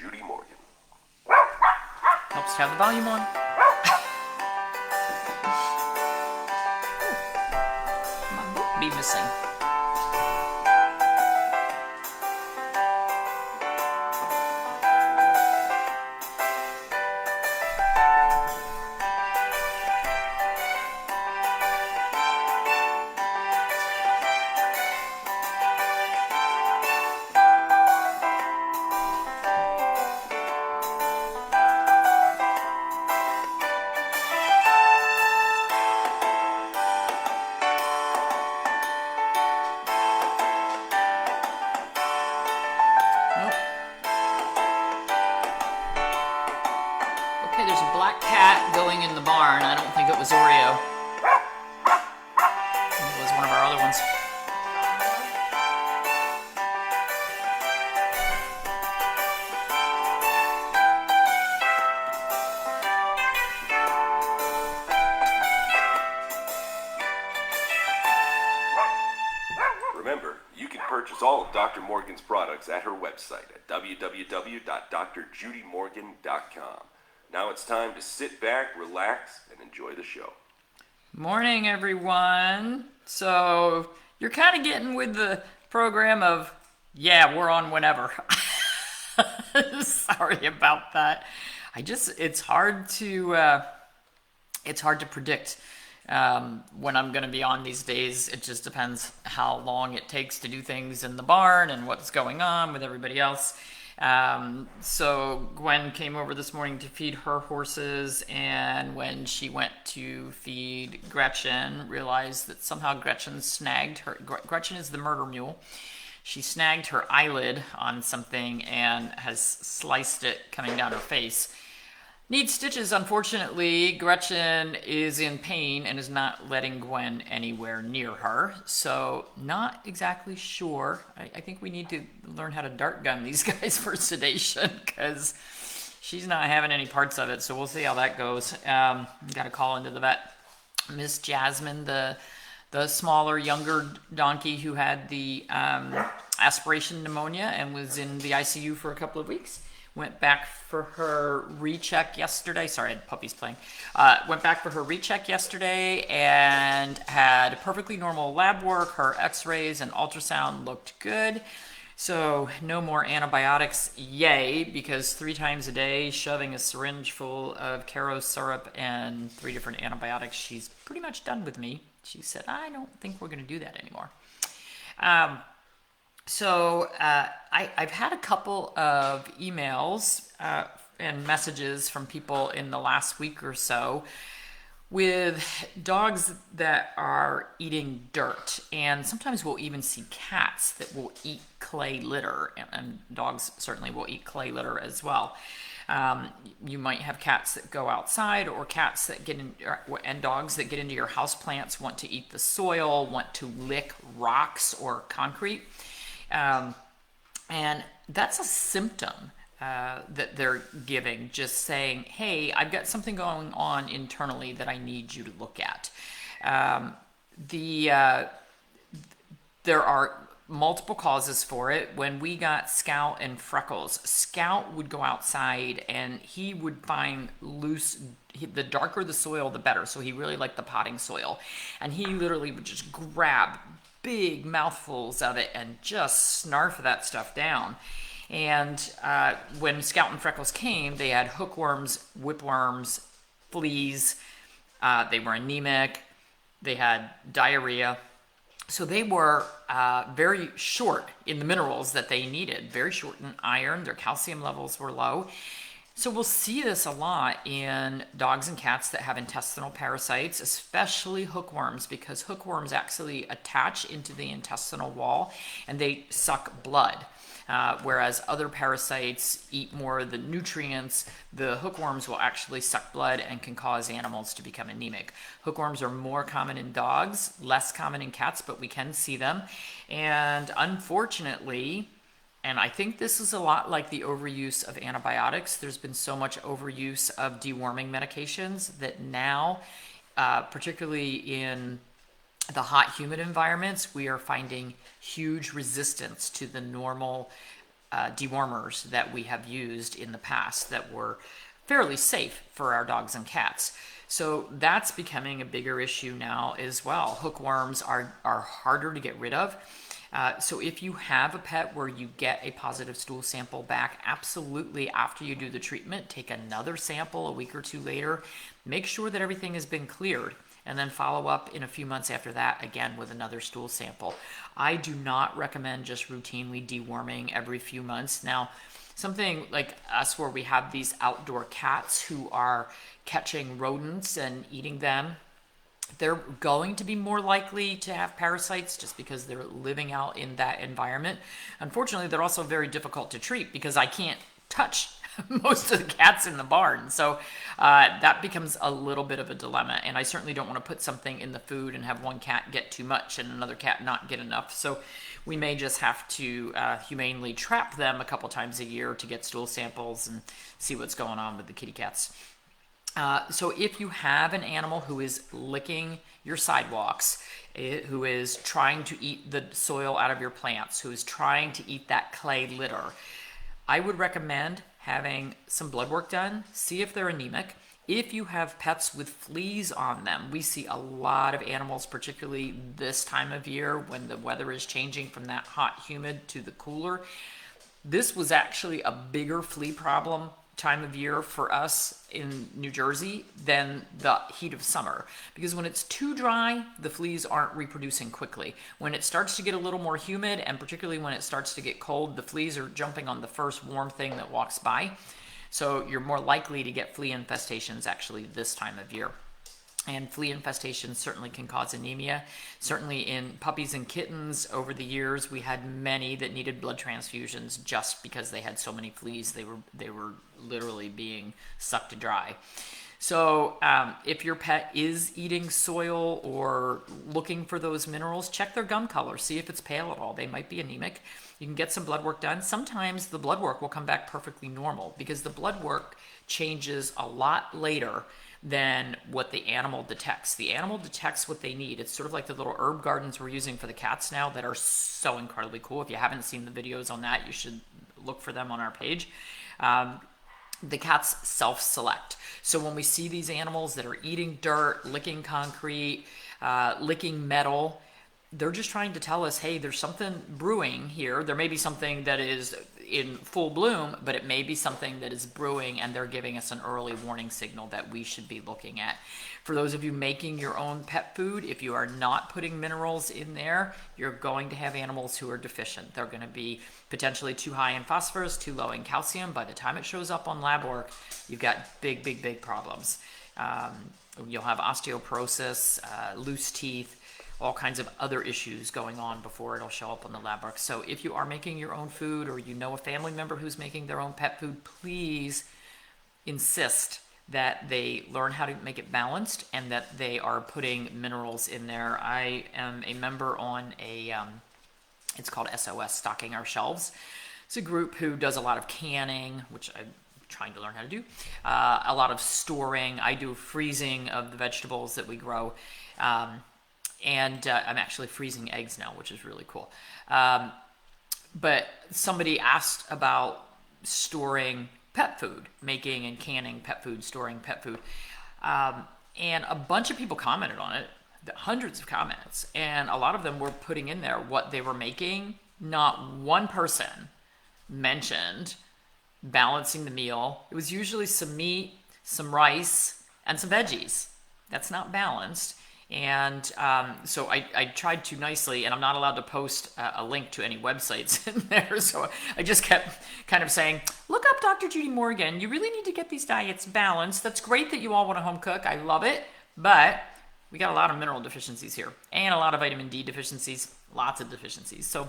Judy Morgan. Helps to have the volume on. My book be missing. Okay, there's a black cat going in the barn. I don't think it was Oreo. It was one of our other ones. Remember, you can purchase all of Dr. Morgan's products at her website at www.drjudymorgan.com. Now it's time to sit back, relax, and enjoy the show. Morning, everyone. So you're kind of getting with the program of, yeah, we're on whenever. Sorry about that. It's hard to predict when I'm going to be on these days. It just depends how long it takes to do things in the barn and what's going on with everybody else. So Gwen came over this morning to feed her horses, and when she went to feed Gretchen, realized that somehow Gretchen snagged her. Gretchen is the murder mule. She snagged her eyelid on something and has sliced it coming down her face. Needs stitches, unfortunately. Gretchen is in pain and is not letting Gwen anywhere near her. So, not exactly sure. I think we need to learn how to dart gun these guys for sedation, because she's not having any parts of it. So, we'll see how that goes. Got to call into the vet. Miss Jasmin, the smaller, younger donkey who had the aspiration pneumonia and was in the ICU for a couple of weeks. Went back for her recheck yesterday. Sorry, I had puppies playing. Went back for her recheck yesterday and had perfectly normal lab work. Her x-rays and ultrasound looked good. So no more antibiotics, yay, because 3 times a day shoving a syringe full of Caro syrup and 3 different antibiotics, she's pretty much done with me. She said, I don't think we're going to do that anymore. So I've had a couple of emails and messages from people in the last week or so with dogs that are eating dirt. And sometimes we'll even see cats that will eat clay litter. And dogs certainly will eat clay litter as well. You might have cats that go outside, or cats that get in, and dogs that get into your houseplants, want to eat the soil, want to lick rocks or concrete. And that's a symptom that they're giving, just saying, hey, I've got something going on internally that I need you to look at. There are multiple causes for it. When we got Scout and Freckles, Scout would go outside and he would find loose, the darker the soil, the better. So he really liked the potting soil. And he literally would just grab big mouthfuls of it and just snarf that stuff down. And when Scout and Freckles came, they had hookworms, whipworms, fleas. They were anemic. They had diarrhea. So they were very short in the minerals that they needed, very short in iron. Their calcium levels were low. So we'll see this a lot in dogs and cats that have intestinal parasites, especially hookworms, because hookworms actually attach into the intestinal wall and they suck blood. Whereas other parasites eat more of the nutrients, the hookworms will actually suck blood and can cause animals to become anemic. Hookworms are more common in dogs, less common in cats, but we can see them. And unfortunately, and I think this is a lot like the overuse of antibiotics, there's been so much overuse of deworming medications that now, particularly in the hot, humid environments, we are finding huge resistance to the normal dewormers that we have used in the past that were fairly safe for our dogs and cats. So that's becoming a bigger issue now as well. Hookworms are harder to get rid of. So if you have a pet where you get a positive stool sample back, absolutely after you do the treatment, take another sample a week or two later. Make sure that everything has been cleared, and then follow up in a few months after that again with another stool sample. I do not recommend just routinely deworming every few months. Now, something like us where we have these outdoor cats who are catching rodents and eating them, they're going to be more likely to have parasites just because they're living out in that environment. Unfortunately, they're also very difficult to treat because I can't touch most of the cats in the barn. So that becomes a little bit of a dilemma. And I certainly don't want to put something in the food and have one cat get too much and another cat not get enough. So we may just have to humanely trap them a couple times a year to get stool samples and see what's going on with the kitty cats. So if you have an animal who is licking your sidewalks, who is trying to eat the soil out of your plants, who is trying to eat that clay litter, I would recommend having some blood work done, see if they're anemic. If you have pets with fleas on them, we see a lot of animals, particularly this time of year when the weather is changing from that hot, humid to the cooler. This was actually a bigger flea problem time of year for us in New Jersey than the heat of summer, because when it's too dry, the fleas aren't reproducing quickly. When it starts to get a little more humid, and particularly when it starts to get cold, the fleas are jumping on the first warm thing that walks by. So you're more likely to get flea infestations actually this time of year. And flea infestations certainly can cause anemia. Certainly in puppies and kittens over the years, we had many that needed blood transfusions just because they had so many fleas. They were literally being sucked dry. So if your pet is eating soil or looking for those minerals, check their gum color. See if it's pale at all. They might be anemic. You can get some blood work done. Sometimes the blood work will come back perfectly normal because the blood work changes a lot later than what the animal detects. The animal detects what they need. It's sort of like the little herb gardens we're using for the cats now that are so incredibly cool. If you haven't seen the videos on that, you should look for them on our page. The cats self-select. So when we see these animals that are eating dirt, licking concrete, licking metal, they're just trying to tell us, hey, there's something brewing here. There may be something that is in full bloom, but it may be something that is brewing, and they're giving us an early warning signal that we should be looking at. For those of you making your own pet food, if you are not putting minerals in there, you're going to have animals who are deficient. They're going to be potentially too high in phosphorus, too low in calcium. By the time it shows up on lab work, you've got big problems. You'll have osteoporosis, loose teeth, all kinds of other issues going on before it'll show up on the lab work. So if you are making your own food, or you know a family member who's making their own pet food, please insist that they learn how to make it balanced and that they are putting minerals in there. I am a member on it's called SOS, Stocking Our Shelves. It's a group who does a lot of canning, which I'm trying to learn how to do, a lot of storing. I do freezing of the vegetables that we grow. And I'm actually freezing eggs now, which is really cool. But somebody asked about storing pet food, making and canning pet food, storing pet food. And a bunch of people commented on it, hundreds of comments. And a lot of them were putting in there what they were making. Not one person mentioned balancing the meal. It was usually some meat, some rice, and some veggies. That's not balanced. And so I tried to nicely, and I'm not allowed to post a link to any websites in there, so I just kept kind of saying, look up Dr. Judy Morgan. You really need to get these diets balanced. That's great that you all want to home cook. I love it. But we got a lot of mineral deficiencies here and a lot of vitamin D deficiencies, lots of deficiencies. So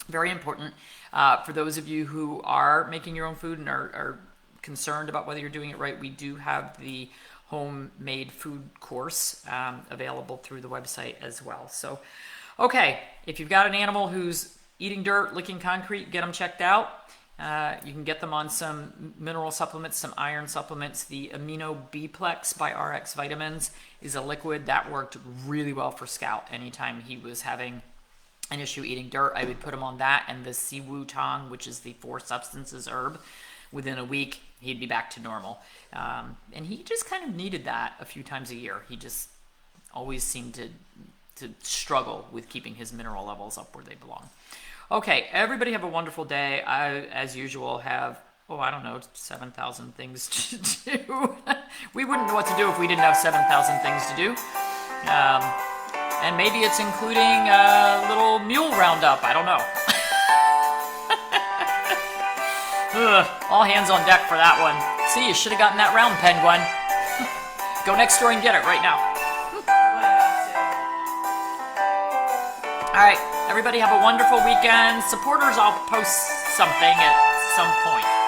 very important for those of you who are making your own food and are concerned about whether you're doing it right. We do have the homemade food course available through the website as well. So, okay, if you've got an animal who's eating dirt, licking concrete, get them checked out. You can get them on some mineral supplements, some iron supplements. The Amino B-Plex by RX Vitamins is a liquid that worked really well for Scout anytime he was having an issue eating dirt, I would put him on that and the siwu tang, which is the 4 substances herb. Within a week, he'd be back to normal. And he just kind of needed that a few times a year. He just always seemed to struggle with keeping his mineral levels up where they belong. Okay, everybody have a wonderful day. I, as usual, have, 7,000 things to do. We wouldn't know what to do if we didn't have 7,000 things to do. And maybe it's including a little mule roundup. I don't know. All hands on deck for that one. See, you should have gotten that round pen, Gwen. Go next door and get it right now. All right, everybody have a wonderful weekend. Supporters, I'll post something at some point.